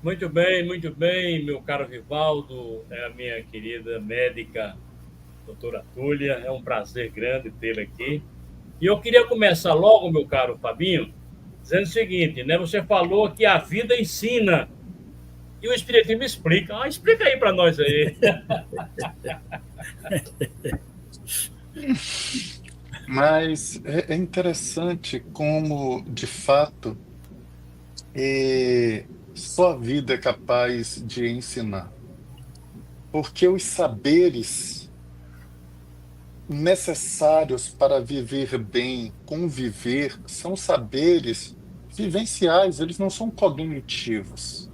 muito bem, meu caro Rivaldo, é a minha querida médica, doutora Túlia. É um prazer grande tê-la aqui. E eu queria começar logo, meu caro Fabinho, dizendo o seguinte, né? Você falou que a vida ensina e o Espiritismo explica. Explica aí para nós aí. Mas é interessante como, de fato, só a vida é capaz de ensinar. Porque os saberes necessários para viver bem, conviver, são saberes vivenciais, eles não são cognitivos.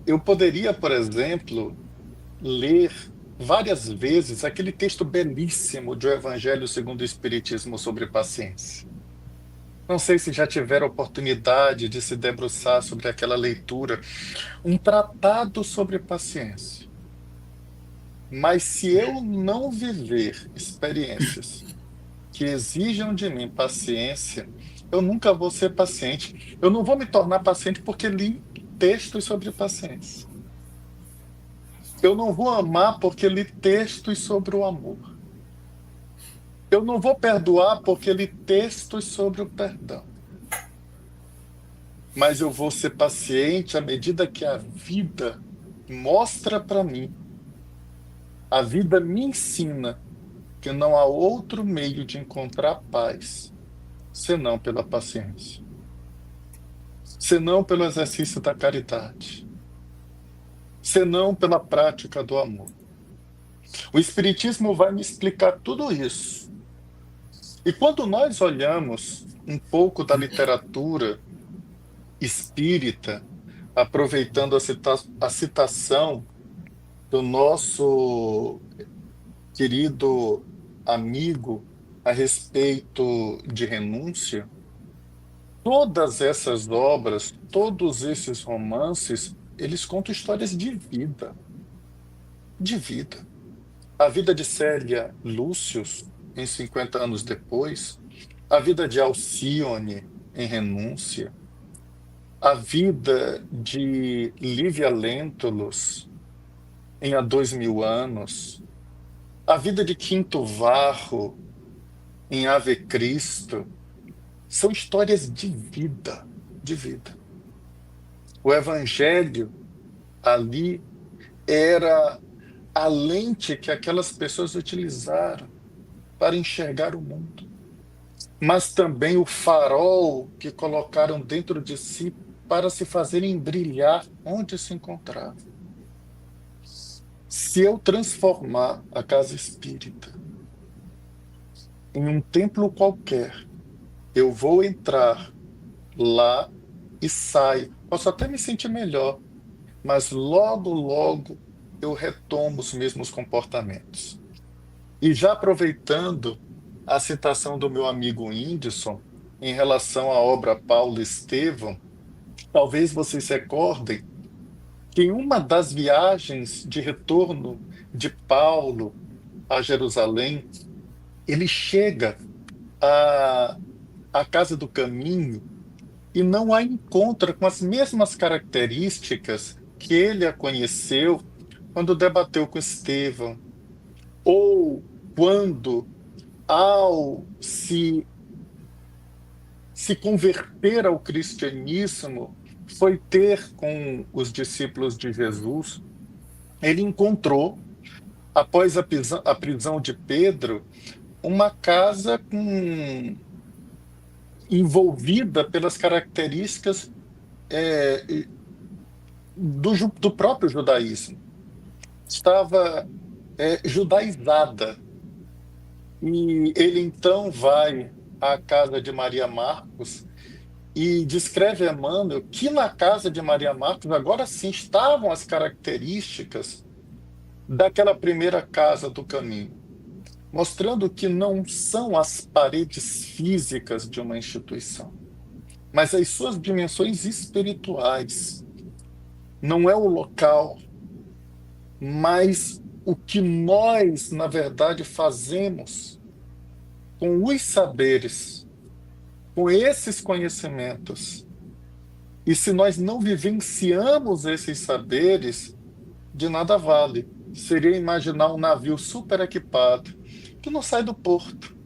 Eu poderia, por exemplo, ler várias vezes aquele texto belíssimo do Evangelho segundo o Espiritismo sobre paciência. Não sei se já tiveram oportunidade de se debruçar sobre aquela leitura, um tratado sobre paciência. Mas se eu não viver experiências que exijam de mim paciência, eu nunca vou ser paciente. Eu não vou me tornar paciente porque li textos sobre paciência. Eu não vou amar porque li textos sobre o amor. Eu não vou perdoar porque li textos sobre o perdão. Mas eu vou ser paciente à medida que a vida mostra para mim, a vida me ensina que não há outro meio de encontrar paz senão pela paciência, senão pelo exercício da caridade, senão pela prática do amor. O Espiritismo vai me explicar tudo isso. E quando nós olhamos um pouco da literatura espírita, aproveitando a citação do nosso querido amigo a respeito de renúncia, todas essas obras, todos esses romances, eles contam histórias de vida, de vida. A vida de Célia Lúcius, em 50 anos depois, a vida de Alcione, em Renúncia, a vida de Lívia Lentulus, em Há 2000 anos, a vida de Quinto Varro, em Ave Cristo, são histórias de vida, de vida. O Evangelho ali era a lente que aquelas pessoas utilizaram para enxergar o mundo, mas também o farol que colocaram dentro de si para se fazerem brilhar onde se encontravam. Se eu transformar a casa espírita em um templo qualquer, eu vou entrar lá e saio. Posso até me sentir melhor, mas logo, logo eu retomo os mesmos comportamentos. E já aproveitando a citação do meu amigo Whindersson em relação à obra Paulo Estevão, talvez vocês se recordem que em uma das viagens de retorno de Paulo a Jerusalém, ele chega à, à Casa do Caminho e não a encontra com as mesmas características que ele a conheceu quando debateu com Estevão, ou quando, ao se converter ao cristianismo, foi ter com os discípulos de Jesus, ele encontrou, após a prisão de Pedro, uma casa envolvida pelas características do próprio judaísmo. Estava judaizada. E ele então vai à casa de Maria Marcos e descreve a Emmanuel que na casa de Maria Marcos agora sim estavam as características daquela primeira casa do caminho, mostrando que não são as paredes físicas de uma instituição, mas as suas dimensões espirituais. Não é o local, mas o que nós, na verdade, fazemos com os saberes, com esses conhecimentos, E se nós não vivenciamos esses saberes, de nada vale. Seria imaginar um navio super equipado que não sai do porto.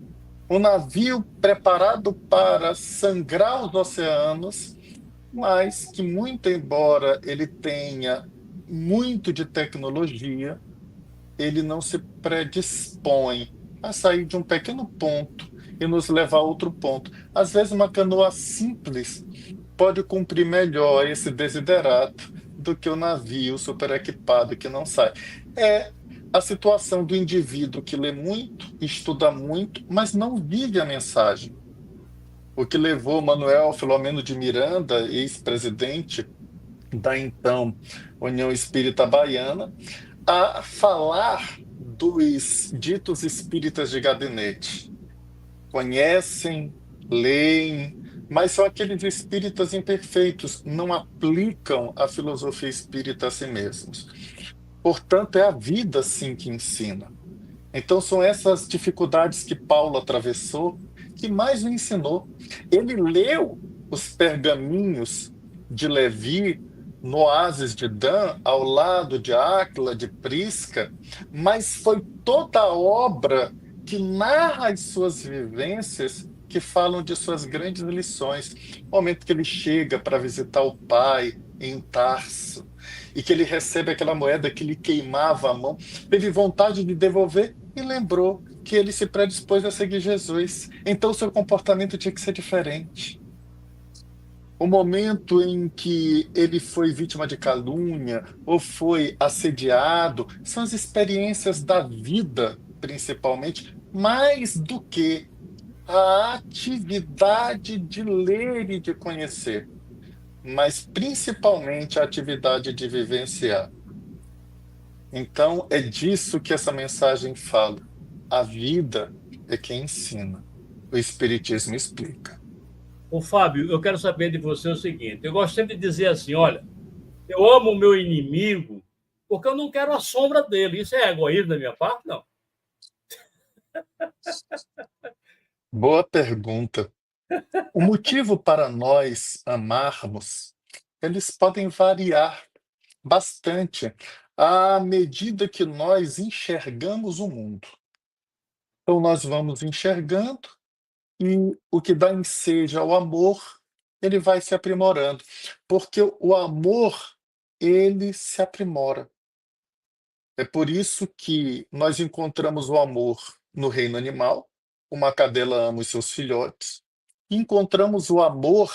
Um navio preparado para sangrar os oceanos, mas que, muito embora ele tenha muito de tecnologia, ele não se predispõe a sair de um pequeno ponto e nos levar a outro ponto. Às vezes, uma canoa simples pode cumprir melhor esse desiderato do que o navio super equipado que não sai. É a situação do indivíduo que lê muito, estuda muito, mas não vive a mensagem. O que levou Manuel Filomeno de Miranda, ex-presidente da então União Espírita Baiana, a falar dos ditos espíritas de gabinete. Conhecem, leem, mas são aqueles espíritas imperfeitos, não aplicam a filosofia espírita a si mesmos. Portanto, é a vida, sim, que ensina. Então, são essas dificuldades que Paulo atravessou que mais o ensinou. Ele leu os pergaminhos de Levi no oásis de Dan, ao lado de Áquila, de Prisca, mas foi toda a obra que narra as suas vivências que falam de suas grandes lições. O momento que ele chega para visitar o pai em Tarso e que ele recebe aquela moeda que lhe queimava a mão, teve vontade de devolver e lembrou que ele se predispôs a seguir Jesus. Então, seu comportamento tinha que ser diferente. O momento em que ele foi vítima de calúnia ou foi assediado são as experiências da vida, principalmente, mais do que a atividade de ler e de conhecer, mas principalmente a atividade de vivenciar. Então, é disso que essa mensagem fala. A vida é quem ensina. O Espiritismo explica. Ô, Fábio, eu quero saber de você o seguinte: eu gosto sempre de dizer assim, olha, eu amo o meu inimigo porque eu não quero a sombra dele. Isso é egoísmo da minha parte? Não. Boa pergunta. O motivo para nós amarmos, eles podem variar bastante à medida que nós enxergamos o mundo. Então, nós vamos enxergando e o que dá ensejo ao amor, ele vai se aprimorando. Porque o amor, ele se aprimora. É por isso que nós encontramos o amor no reino animal, uma cadela ama os seus filhotes, e encontramos o amor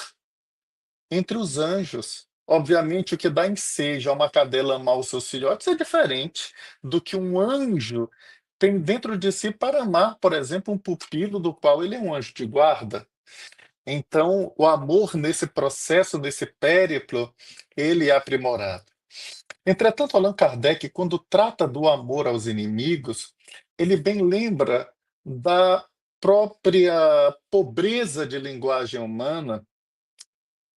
entre os anjos. Obviamente, o que dá ensejo a uma cadela amar os seus filhotes é diferente do que um anjo tem dentro de si para amar, por exemplo, um pupilo do qual ele é um anjo de guarda. Então, o amor nesse processo, nesse périplo, ele é aprimorado. Entretanto, Allan Kardec, quando trata do amor aos inimigos, ele bem lembra da própria pobreza de linguagem humana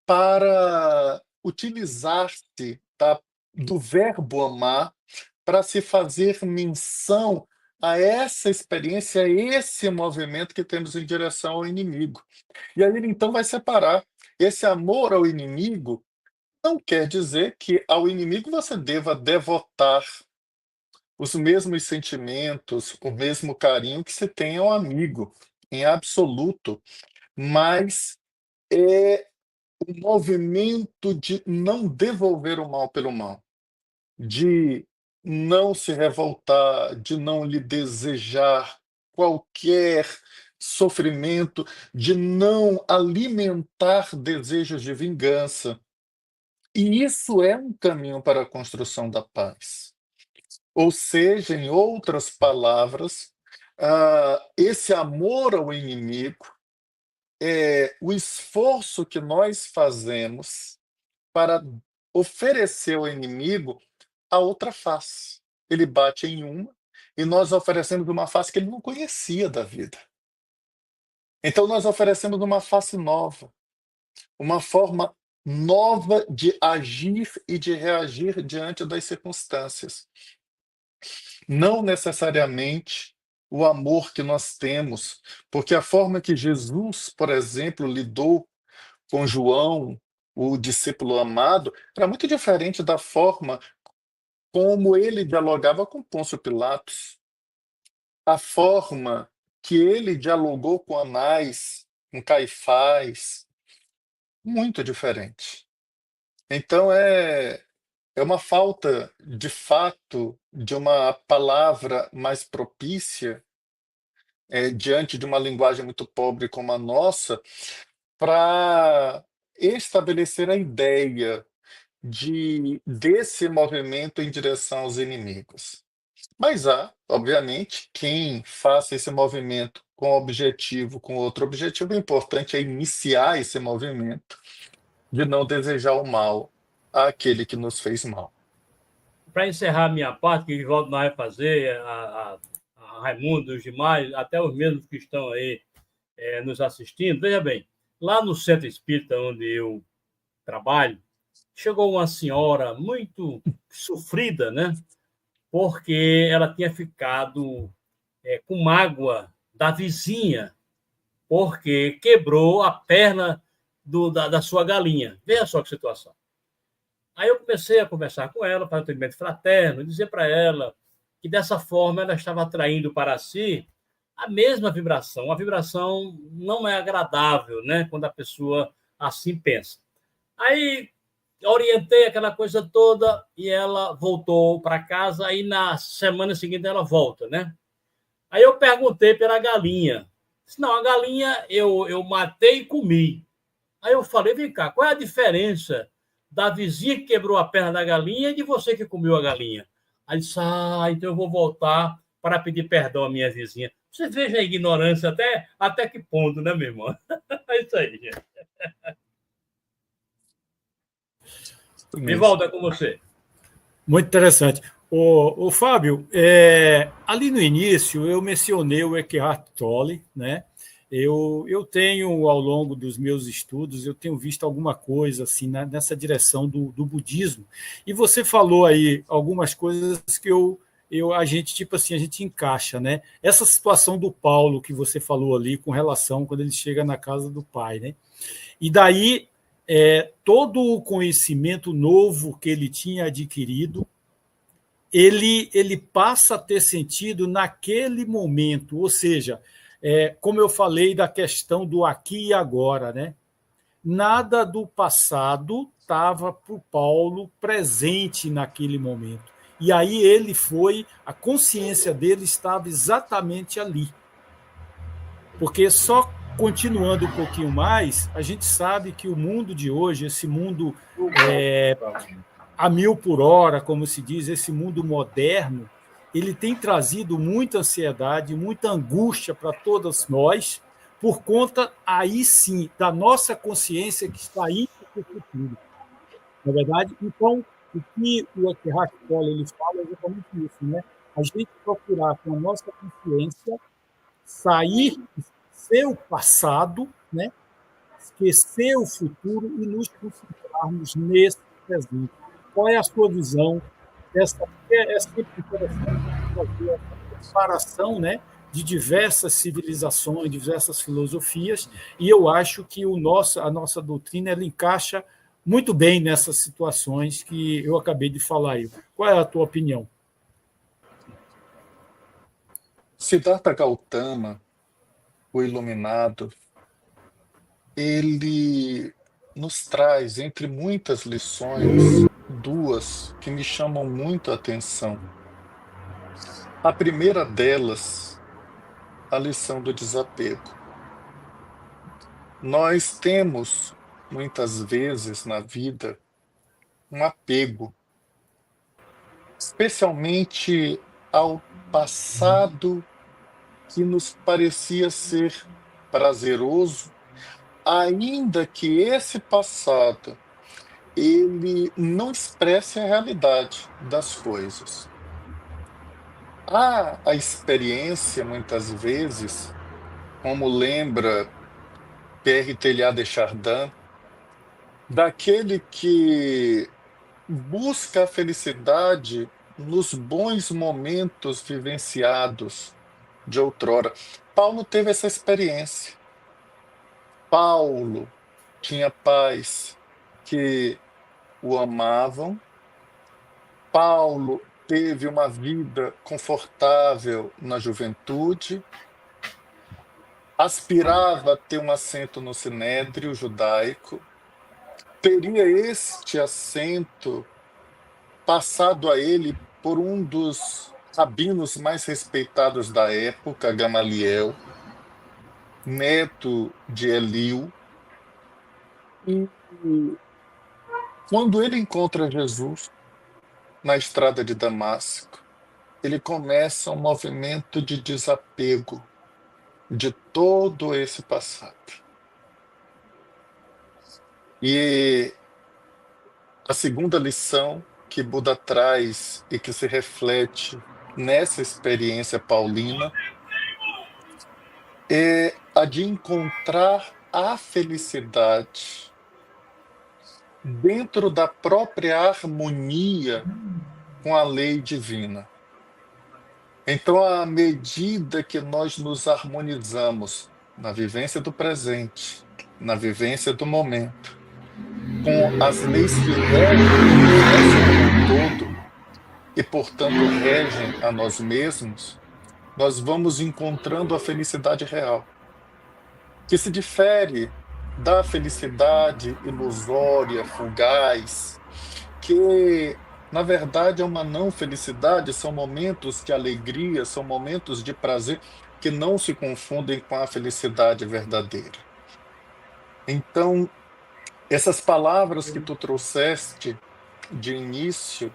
para utilizar-se do verbo amar para se fazer menção a essa experiência, a esse movimento que temos em direção ao inimigo. E aí ele então vai separar. Esse amor ao inimigo não quer dizer que ao inimigo você deva devotar os mesmos sentimentos, o mesmo carinho que se tem ao amigo, em absoluto, mas é o movimento de não devolver o mal pelo mal, de não se revoltar, de não lhe desejar qualquer sofrimento, de não alimentar desejos de vingança. E isso é um caminho para a construção da paz. Ou seja, em outras palavras, esse amor ao inimigo é o esforço que nós fazemos para oferecer ao inimigo a outra face. Ele bate em uma e nós oferecemos uma face que ele não conhecia da vida. Então nós oferecemos uma face nova, uma forma nova de agir e de reagir diante das circunstâncias. Não necessariamente o amor que nós temos, porque a forma que Jesus, por exemplo, lidou com João, o discípulo amado, era muito diferente da forma como ele dialogava com Pôncio Pilatos, a forma que ele dialogou com Anás, com Caifás, muito diferente. Então é uma falta, de fato, de uma palavra mais propícia, diante de uma linguagem muito pobre como a nossa, para estabelecer a ideia desse movimento em direção aos inimigos. Mas há, obviamente, quem faça esse movimento com objetivo, com outro objetivo. O importante é iniciar esse movimento de não desejar o mal àquele que nos fez mal. Para encerrar a minha parte, que o Rivaldo não vai fazer, a Raimundo e os demais, até os mesmos que estão aí nos assistindo, veja bem, lá no Centro Espírita, onde eu trabalho, chegou uma senhora muito sofrida, né? Porque ela tinha ficado com mágoa da vizinha, porque quebrou a perna da sua galinha. Veja só que situação. Aí eu comecei a conversar com ela, para o atendimento fraterno, dizer para ela que dessa forma ela estava atraindo para si a mesma vibração. A vibração não é agradável, né, quando a pessoa assim pensa. Aí orientei aquela coisa toda e ela voltou para casa. Aí na semana seguinte ela volta, né? Aí eu perguntei pela galinha. Disse, não, a galinha eu matei e comi. Aí eu falei, vem cá, qual é a diferença da vizinha que quebrou a perna da galinha e de você que comeu a galinha? Aí disse, então eu vou voltar para pedir perdão à minha vizinha. Você veja a ignorância até que ponto, né, meu irmão? É isso aí, gente. Isso mesmo. Vivaldo, é com você. Muito interessante. O Fábio, ali no início eu mencionei o Eckhart Tolle, né? Eu tenho, ao longo dos meus estudos, eu tenho visto alguma coisa assim nessa direção do budismo. E você falou aí algumas coisas que a gente, tipo assim, a gente encaixa, né? Essa situação do Paulo que você falou ali com relação quando ele chega na casa do pai, né? E daí todo o conhecimento novo que ele tinha adquirido, ele passa a ter sentido naquele momento, ou seja, como eu falei da questão do aqui e agora, né? Nada do passado estava para o Paulo presente naquele momento. E aí a consciência dele estava exatamente ali. Porque só continuando um pouquinho mais, a gente sabe que o mundo de hoje, esse mundo a 1000 por hora, como se diz, esse mundo moderno, ele tem trazido muita ansiedade, muita angústia para todos nós, por conta, aí sim, da nossa consciência que está indo para o futuro. Na verdade, então, o que o Eckhart Tolle ele fala é exatamente isso, né? A gente procurar com a nossa consciência sair, esquecer o passado, né? Esquecer o futuro e nos concentrarmos nesse presente. Qual é a sua visão? É sempre interessante fazer essa comparação, né, de diversas civilizações, diversas filosofias, e eu acho que a nossa doutrina ela encaixa muito bem nessas situações que eu acabei de falar aí. Qual é a tua opinião? Siddhartha Gautama, o iluminado, ele nos traz, entre muitas lições, duas que me chamam muito a atenção. A primeira delas, a lição do desapego. Nós temos, muitas vezes na vida, um apego, especialmente ao passado que nos parecia ser prazeroso, ainda que esse passado ele não expresse a realidade das coisas. Há a experiência, muitas vezes, como lembra Pierre Teilhard de Chardin, daquele que busca a felicidade nos bons momentos vivenciados de outrora. Paulo teve essa experiência. Paulo tinha paz, que o amavam. Paulo teve uma vida confortável na juventude, aspirava a ter um assento no sinédrio judaico, teria este assento passado a ele por um dos rabinos mais respeitados da época, Gamaliel, neto de Eliu. E quando ele encontra Jesus na estrada de Damasco, ele começa um movimento de desapego de todo esse passado. E a segunda lição que Buda traz e que se reflete nessa experiência paulina é a de encontrar a felicidade dentro da própria harmonia com a lei divina. Então, à medida que nós nos harmonizamos na vivência do presente, na vivência do momento, com as leis que regem o universo como um todo e, portanto, regem a nós mesmos, nós vamos encontrando a felicidade real, que se difere da felicidade ilusória, fugaz, que, na verdade, é uma não felicidade, são momentos de alegria, são momentos de prazer que não se confundem com a felicidade verdadeira. Então, essas palavras que tu trouxeste de início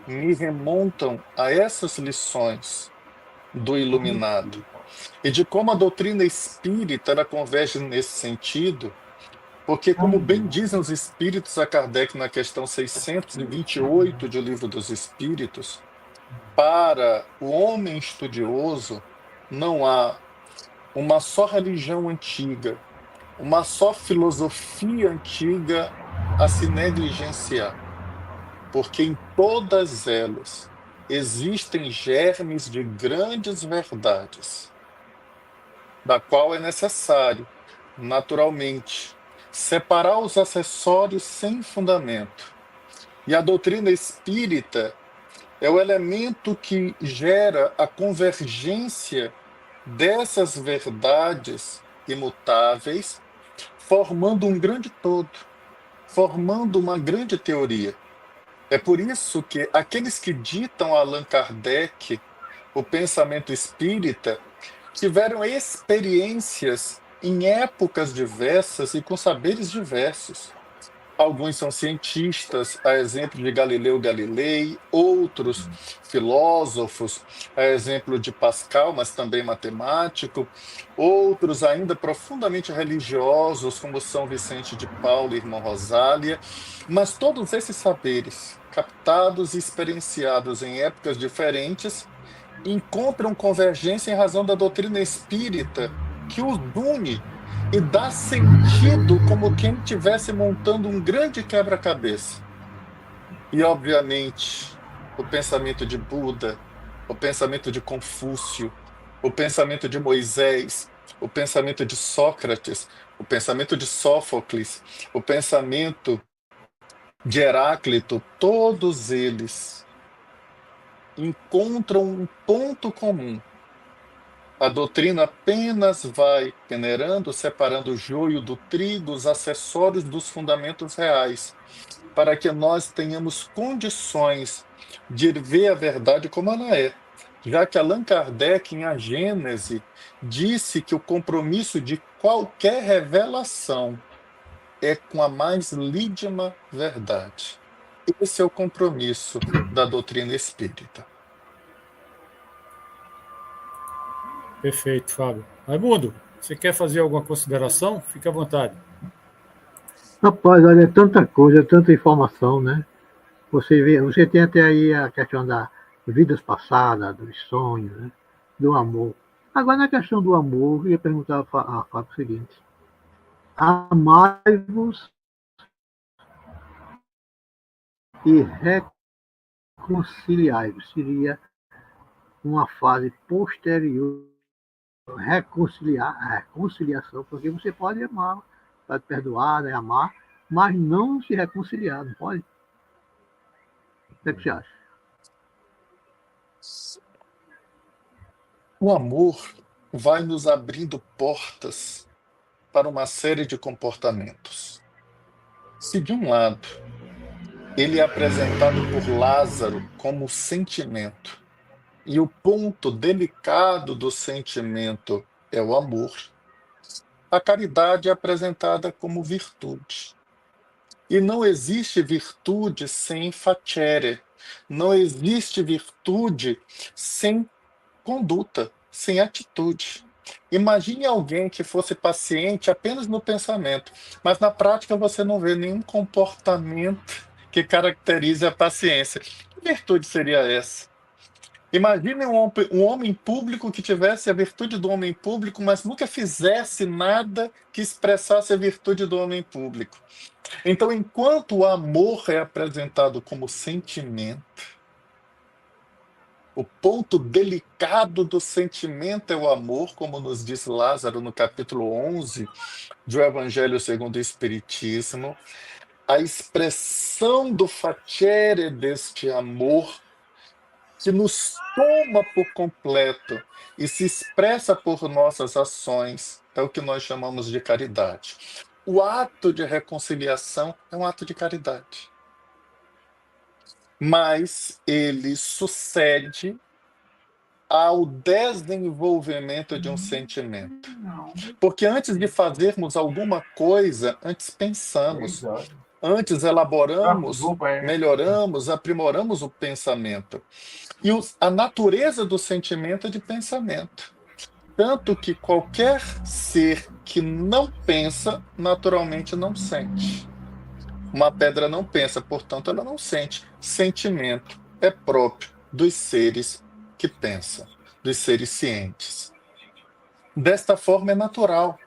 me remontam a essas lições do iluminado e de como a doutrina espírita ela converge nesse sentido, porque, como bem dizem os espíritos a Kardec na questão 628 de O Livro dos Espíritos, para o homem estudioso não há uma só religião antiga, uma só filosofia antiga a se negligenciar, porque em todas elas existem germes de grandes verdades, da qual é necessário, naturalmente, separar os acessórios sem fundamento. E a doutrina espírita é o elemento que gera a convergência dessas verdades imutáveis, formando um grande todo, formando uma grande teoria. É por isso que aqueles que ditam a Allan Kardec o pensamento espírita tiveram experiências em épocas diversas e com saberes diversos. Alguns são cientistas, a exemplo de Galileu Galilei, outros filósofos, a exemplo de Pascal, mas também matemático, outros ainda profundamente religiosos, como São Vicente de Paulo e Irmã Rosália, mas todos esses saberes, captados e experienciados em épocas diferentes, encontram convergência em razão da doutrina espírita, que os une e dá sentido como quem estivesse montando um grande quebra-cabeça. E, obviamente, o pensamento de Buda, o pensamento de Confúcio, o pensamento de Moisés, o pensamento de Sócrates, o pensamento de Sófocles, o pensamento de Heráclito, todos eles encontram um ponto comum. A doutrina apenas vai peneirando, separando o joio do trigo, os acessórios dos fundamentos reais, para que nós tenhamos condições de ver a verdade como ela é. Já que Allan Kardec, em A Gênese, disse que o compromisso de qualquer revelação é com a mais lídima verdade. Esse é o compromisso da doutrina espírita. Perfeito, Fábio. Raimundo, você quer fazer alguma consideração? Fique à vontade. Rapaz, olha, é tanta coisa, tanta informação, né? Você tem até aí a questão das vidas passadas, dos sonhos, né? Do amor. Agora, na questão do amor, eu queria perguntar a Fábio o seguinte: amai-vos e reconciliai-vos. Seria uma fase posterior a reconciliação, porque você pode amar, pode perdoar, né, amar, mas não se reconciliar, não pode? O que é que você acha? O amor vai nos abrindo portas para uma série de comportamentos. Se de um lado ele é apresentado por Lázaro como sentimento, e o ponto delicado do sentimento é o amor, a caridade é apresentada como virtude. E não existe virtude sem facere, não existe virtude sem conduta, sem atitude. Imagine alguém que fosse paciente apenas no pensamento, mas na prática você não vê nenhum comportamento que caracterize a paciência. Que virtude seria essa? Imagine um homem público que tivesse a virtude do homem público, mas nunca fizesse nada que expressasse a virtude do homem público. Então, enquanto o amor é apresentado como sentimento, o ponto delicado do sentimento é o amor, como nos diz Lázaro no capítulo 11 do Evangelho segundo o Espiritismo. A expressão do facere deste amor que nos toma por completo e se expressa por nossas ações é o que nós chamamos de caridade. O ato de reconciliação é um ato de caridade. Mas ele sucede ao desenvolvimento de um sentimento. Porque antes de fazermos alguma coisa, antes pensamos, antes elaboramos, melhoramos, aprimoramos o pensamento. E a natureza do sentimento é de pensamento. Tanto que qualquer ser que não pensa, naturalmente não sente. Uma pedra não pensa, portanto, ela não sente. Sentimento é próprio dos seres que pensam, dos seres cientes. Desta forma, é natural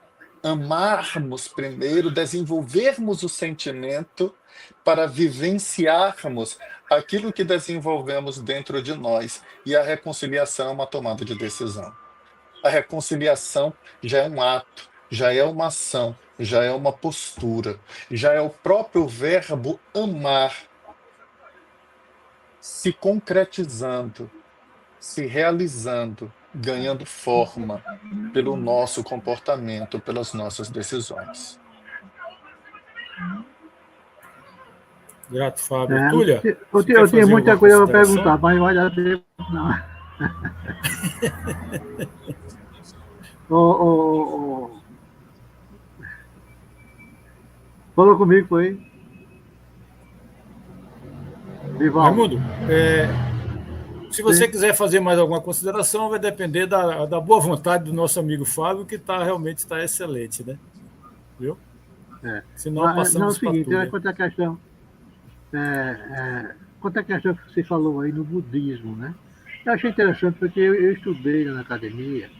amarmos primeiro, desenvolvermos o sentimento para vivenciarmos aquilo que desenvolvemos dentro de nós. E a reconciliação é uma tomada de decisão. A reconciliação já é um ato, já é uma ação, já é uma postura, já é o próprio verbo amar se concretizando, se realizando, ganhando forma pelo nosso comportamento, pelas nossas decisões. Grato, Fábio. Túlia, eu tinha muita coisa para perguntar, mas não vai dar tempo, não. Falou comigo, foi? Raimundo, se você quiser fazer mais alguma consideração, vai depender da boa vontade do nosso amigo Fábio, que realmente está excelente, né? Viu? Senão passamos não, é o seguinte, Túlia. quanto à questão que você falou aí no budismo, né? Eu achei interessante porque eu estudei na academia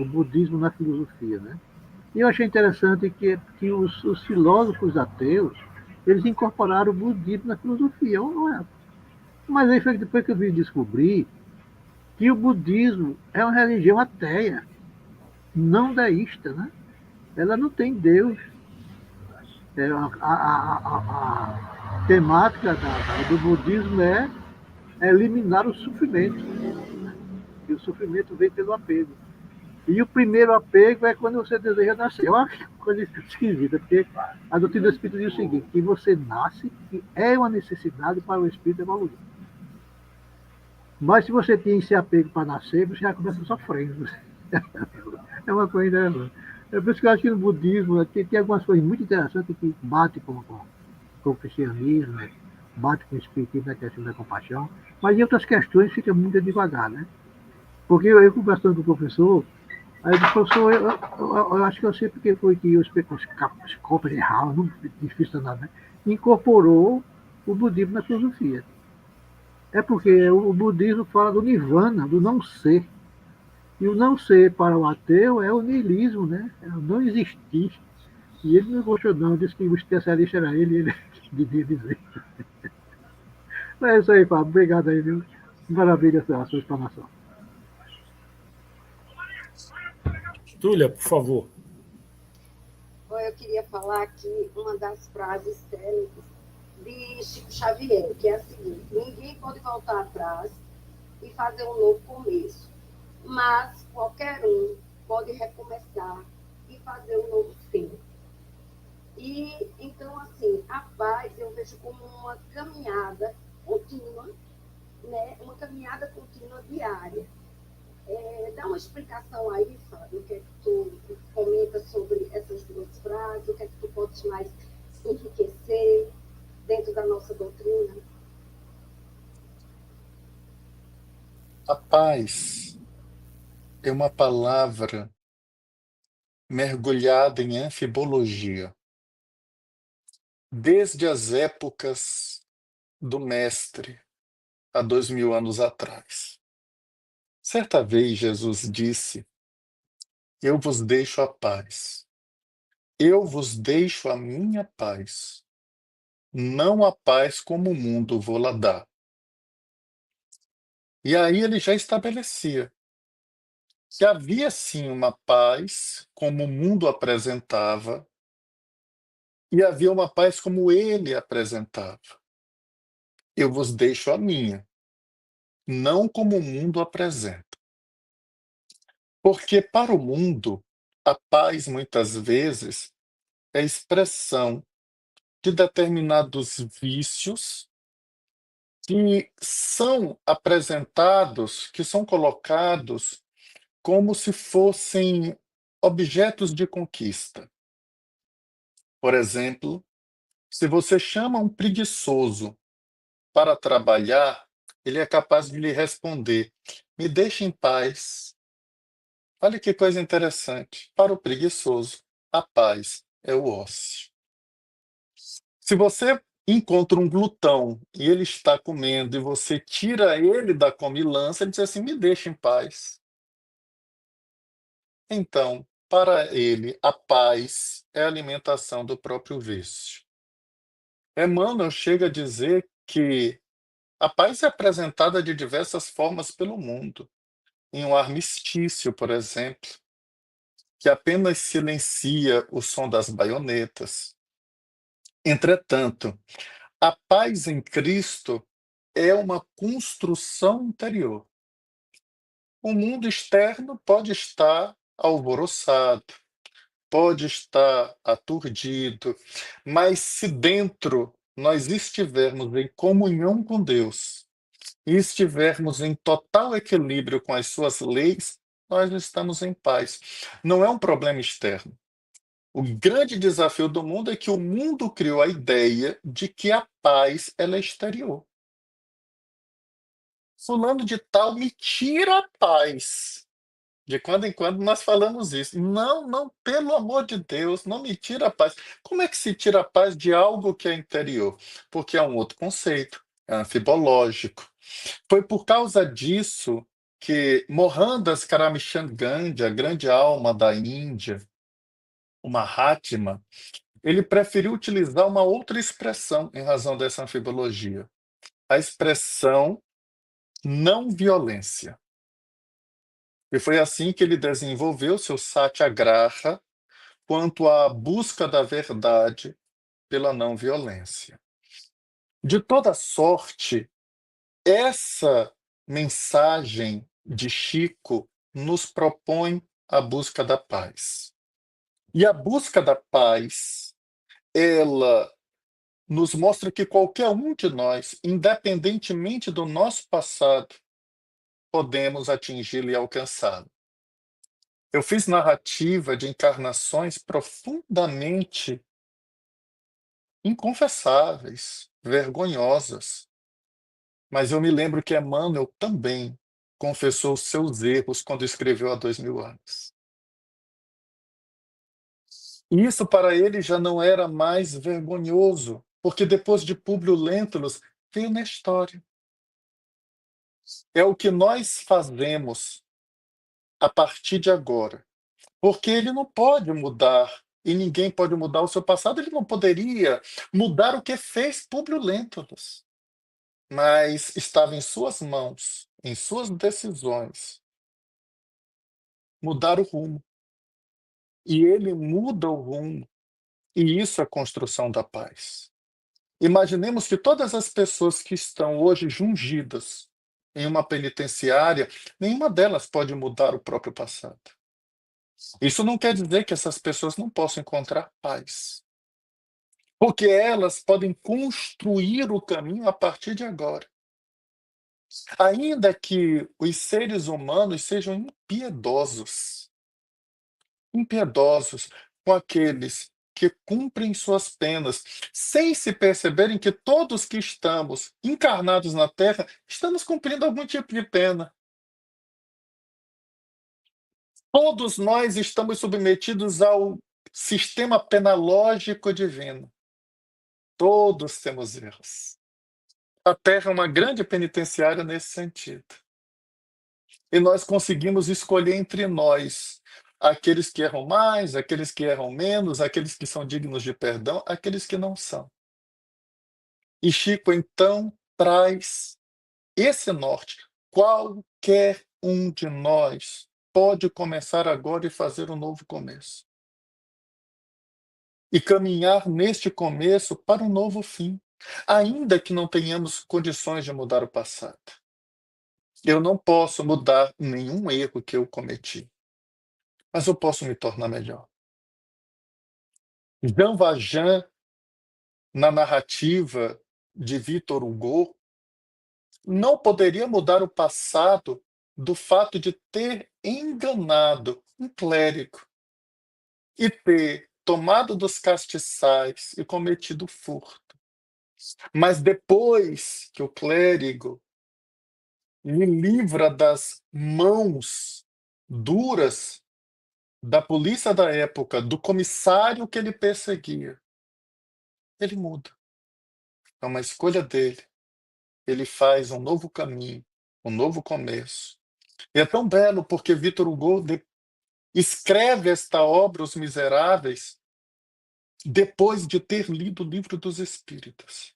o budismo na filosofia, né? E eu achei interessante que os filósofos ateus, eles incorporaram o budismo na filosofia. Mas aí foi depois que eu vim descobrir que o budismo é uma religião ateia, não deísta, né? Ela não tem Deus. A temática do budismo é eliminar o sofrimento. E o sofrimento vem pelo apego. E o primeiro apego é quando você deseja nascer. Eu acho uma coisa esquisita, porque a doutrina do Espírito diz o seguinte, que você nasce e é uma necessidade para o Espírito evoluir. Mas se você tem esse apego para nascer, você já começa sofrendo. É uma coisa interessante. É por isso que eu acho que no budismo tem algumas coisas muito interessantes que batem com o cristianismo, né? Bate com o espiritismo na questão da compaixão, mas em outras questões fica muito devagar, né? Porque eu conversando com o professor, aí eu disse, professor, eu acho que eu sei porque foi que os copos erravam, não difícil nada, né? Incorporou o budismo na filosofia. É porque o budismo fala do nirvana, do não ser. E o não ser para o ateu é o niilismo, né? É o não existir. E ele não gostou não, disse que o especialista era ele devia dizer. Mas é isso aí, Fábio. Obrigado aí, viu? Maravilha a sua explanação. Túlia, por favor. Eu queria falar aqui uma das frases célebres de Chico Xavier, que é a seguinte: ninguém pode voltar atrás e fazer um novo começo, mas qualquer um pode recomeçar e fazer um novo fim. E então, assim, a paz eu vejo como uma caminhada contínua, né? Uma caminhada contínua diária. Dá uma explicação aí, Fábio, o que é que tu comenta sobre essas duas frases, o que é que tu podes mais enriquecer dentro da nossa doutrina? A paz é uma palavra mergulhada em anfibologia. Desde as épocas do Mestre, há 2000 anos atrás. Certa vez Jesus disse: eu vos deixo a paz. Eu vos deixo a minha paz. Não a paz como o mundo vou-la dar. E aí ele já estabelecia que havia sim uma paz como o mundo apresentava e havia uma paz como ele apresentava. Eu vos deixo a minha, não como o mundo apresenta. Porque para o mundo, a paz muitas vezes é expressão de determinados vícios que são apresentados, que são colocados como se fossem objetos de conquista. Por exemplo, se você chama um preguiçoso para trabalhar, ele é capaz de lhe responder: me deixe em paz. Olha que coisa interessante. Para o preguiçoso, a paz é o ócio. Se você encontra um glutão e ele está comendo e você tira ele da comilança, ele diz assim: me deixa em paz. Então, para ele, a paz é a alimentação do próprio vício. Emmanuel chega a dizer que a paz é apresentada de diversas formas pelo mundo. Em um armistício, por exemplo, que apenas silencia o som das baionetas. Entretanto, a paz em Cristo é uma construção interior. O mundo externo pode estar alvoroçado, pode estar aturdido, mas se dentro nós estivermos em comunhão com Deus e estivermos em total equilíbrio com as suas leis, nós estamos em paz. Não é um problema externo. O grande desafio do mundo é que o mundo criou a ideia de que a paz ela é exterior. Fulano de tal me tira a paz. De quando em quando nós falamos isso. Não, não, pelo amor de Deus, não me tira a paz. Como é que se tira a paz de algo que é interior? Porque é um outro conceito, é anfibológico. Foi por causa disso que Mohandas Karamchand Gandhi, a grande alma da Índia, o Mahatma, ele preferiu utilizar uma outra expressão em razão dessa anfibologia. A expressão não violência. E foi assim que ele desenvolveu seu satyagraha quanto à busca da verdade pela não violência. De toda sorte, essa mensagem de Chico nos propõe a busca da paz. E a busca da paz, ela nos mostra que qualquer um de nós, independentemente do nosso passado, podemos atingi-lo e alcançá-lo. Eu fiz narrativa de encarnações profundamente inconfessáveis, vergonhosas. Mas eu me lembro que Emmanuel também confessou seus erros quando escreveu há 2000 anos. E isso para ele já não era mais vergonhoso, porque depois de Públio Lentulus veio Nestório. É o que nós fazemos a partir de agora. Porque ele não pode mudar, e ninguém pode mudar o seu passado, ele não poderia mudar o que fez Públio Lentulus. Mas estava em suas mãos, em suas decisões, mudar o rumo. E ele muda o rumo E isso é construção da paz. Imaginemos que todas as pessoas que estão hoje jungidas em uma penitenciária, nenhuma delas pode mudar o próprio passado. Isso não quer dizer que essas pessoas não possam encontrar paz, porque elas podem construir o caminho a partir de agora. Ainda que os seres humanos sejam impiedosos com aqueles que cumprem suas penas, sem se perceberem que todos que estamos encarnados na Terra estamos cumprindo algum tipo de pena. Todos nós estamos submetidos ao sistema penalógico divino. Todos temos erros. A Terra é uma grande penitenciária nesse sentido. E nós conseguimos escolher entre nós aqueles que erram mais, aqueles que erram menos, aqueles que são dignos de perdão, aqueles que não são. E Chico, então, traz esse norte. Qualquer um de nós pode começar agora e fazer um novo começo. E caminhar neste começo para um novo fim, ainda que não tenhamos condições de mudar o passado. Eu não posso mudar nenhum erro que eu cometi, mas eu posso me tornar melhor. Jean Valjean, na narrativa de Victor Hugo, não poderia mudar o passado do fato de ter enganado um clérigo e ter tomado dos castiçais e cometido furto. Mas depois que o clérigo lhe livra das mãos duras da polícia da época, do comissário que ele perseguia, ele muda. É uma escolha dele. Ele faz um novo caminho, um novo começo. E é tão belo porque Victor Hugo escreve esta obra, Os Miseráveis, depois de ter lido o Livro dos Espíritos.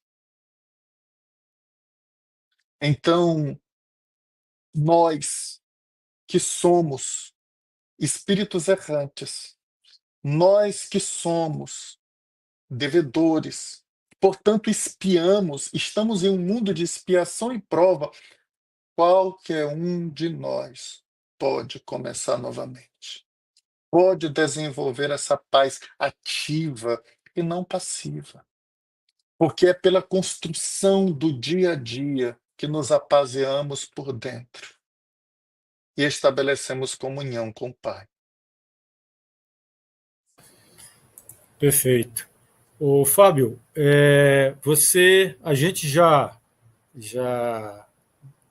Então, nós que somos espíritos errantes, nós que somos devedores, portanto expiamos, estamos em um mundo de expiação e prova, qualquer um de nós pode começar novamente. Pode desenvolver essa paz ativa e não passiva. Porque é pela construção do dia a dia que nos apazeamos por dentro e estabelecemos comunhão com o Pai. Perfeito. O Fábio, a gente já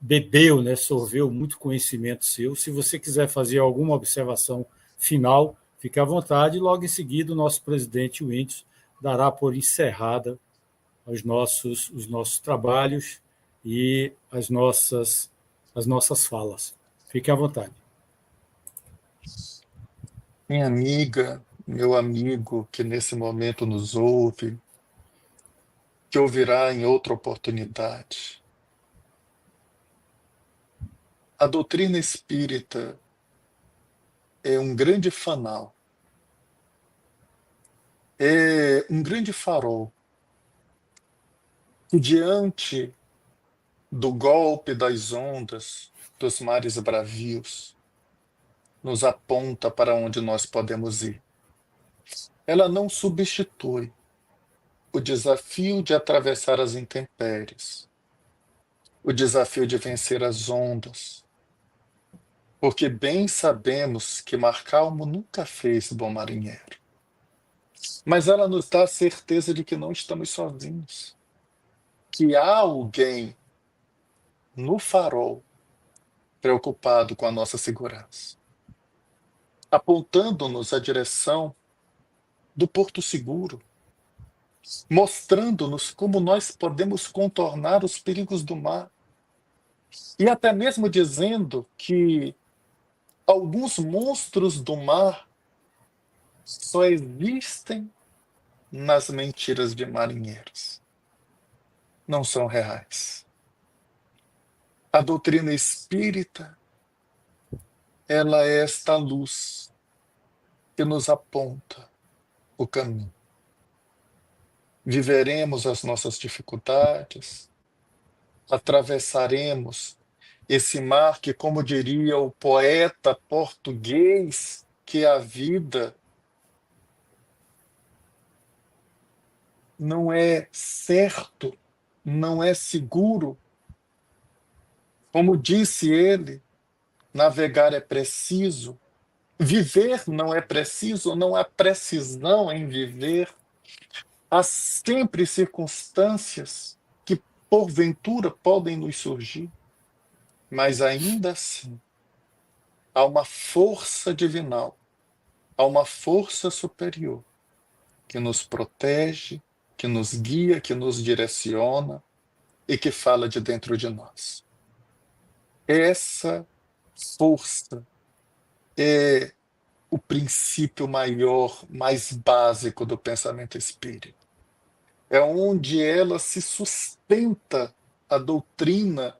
bebeu, né, sorveu muito conhecimento seu. Se você quiser fazer alguma observação final, fique à vontade. Logo em seguida, o nosso presidente Whindersson dará por encerrada os nossos trabalhos e as nossas falas. Fique à vontade. Minha amiga, meu amigo que nesse momento nos ouve, que ouvirá em outra oportunidade. A doutrina espírita é um grande fanal, é um grande farol que, diante do golpe das ondas, dos mares bravios, nos aponta para onde nós podemos ir. Ela não substitui o desafio de atravessar as intempéries, o desafio de vencer as ondas, porque bem sabemos que mar calmo nunca fez bom marinheiro. Mas ela nos dá a certeza de que não estamos sozinhos, que há alguém no farol preocupado com a nossa segurança, apontando-nos a direção do porto seguro, mostrando-nos como nós podemos contornar os perigos do mar, e até mesmo dizendo que alguns monstros do mar só existem nas mentiras de marinheiros. Não são reais. A doutrina espírita, ela é esta luz que nos aponta o caminho. viveremos as nossas dificuldades, atravessaremos esse mar que, como diria o poeta português, que a vida não é certo, não é seguro. Como disse ele, navegar é preciso, viver não é preciso, não há precisão em viver. Há sempre circunstâncias que, porventura, podem nos surgir, mas ainda assim, há uma força divinal, há uma força superior que nos protege, que nos guia, que nos direciona e que fala de dentro de nós. Essa força é o princípio maior, mais básico do pensamento espírita. É onde ela se sustenta a doutrina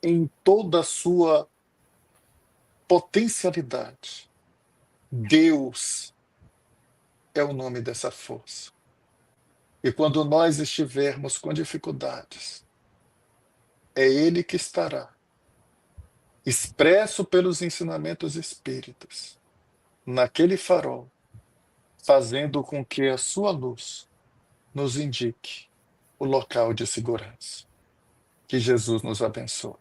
em toda a sua potencialidade. Deus é o nome dessa força. E quando nós estivermos com dificuldades, é Ele que estará, expresso pelos ensinamentos espíritas, naquele farol, fazendo com que a sua luz nos indique o local de segurança. Que Jesus nos abençoe.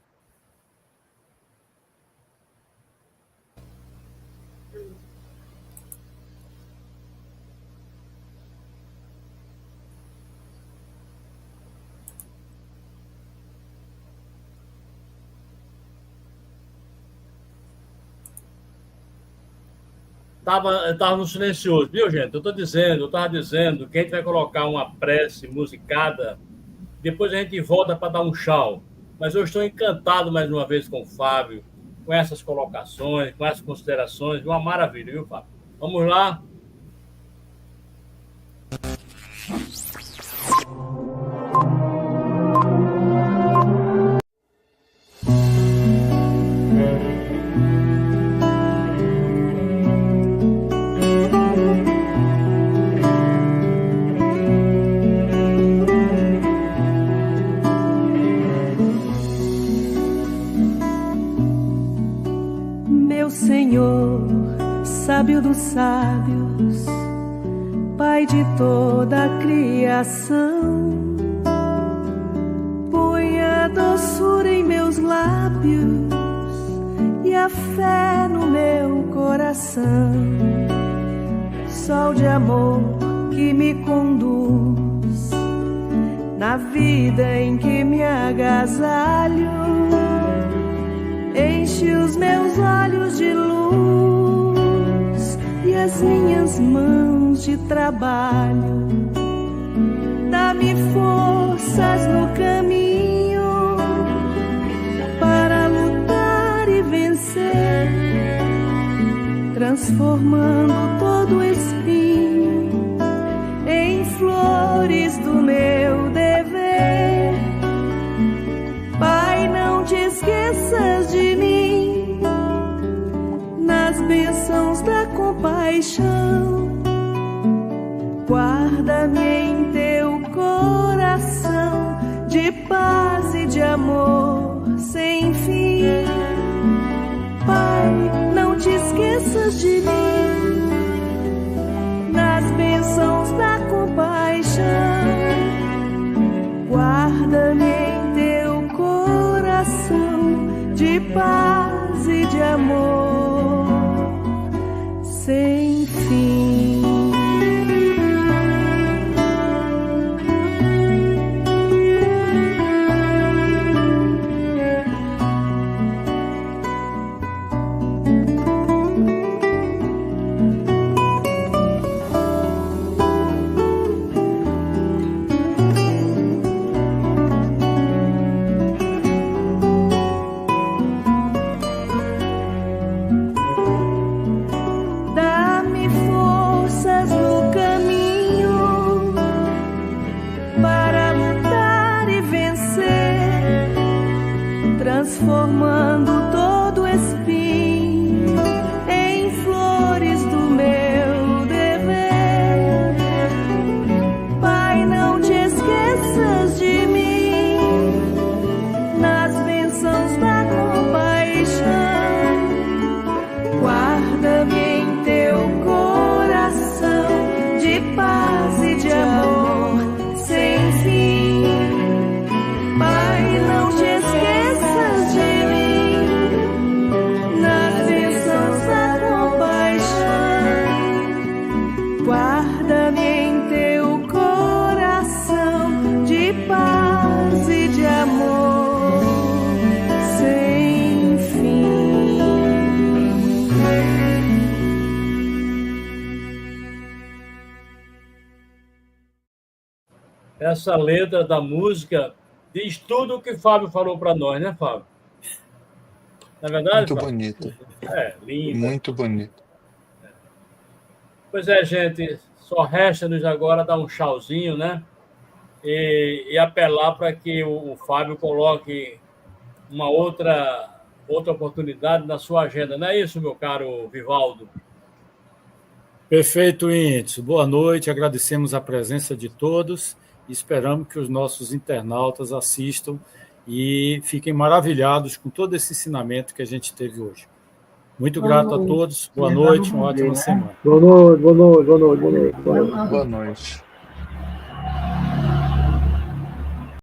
Tava no silencioso, viu, gente? Eu estava dizendo que a gente vai colocar uma prece musicada, depois a gente volta para dar um tchau. Mas eu estou encantado mais uma vez com o Fábio, com essas colocações, com essas considerações, uma maravilha, viu, Fábio? Vamos lá. Sábio dos sábios, Pai de toda a criação, põe a doçura em meus lábios e a fé no meu coração. Sol de amor que me conduz na vida em que me agasalho, enche os meus olhos de luz e as minhas mãos de trabalho. Dá-me forças no caminho para lutar e vencer, transformando todo espinho em flores do meu dever. Pai, não te esqueças de mim nas bênçãos da compaixão. Guarda-me em teu coração de paz e de amor sem fim. Pai, não te esqueças de mim nas bênçãos da compaixão. Guarda-me em teu coração de paz e de amor sem fim. Dá-me força essa letra da música diz tudo o que o Fábio falou para nós, né, Fábio? Não é verdade, Muito Fábio? bonito. Linda. Muito bonito. Pois é, gente, só resta-nos agora dar um tchauzinho, né? E apelar para que o Fábio coloque uma outra oportunidade na sua agenda. Não é isso, meu caro Vivaldo? Perfeito, Índice. Boa noite, agradecemos a presença de todos e esperamos que os nossos internautas assistam e fiquem maravilhados com todo esse ensinamento que a gente teve hoje. Muito grato a todos, boa noite, uma ótima semana. Boa noite. Boa noite.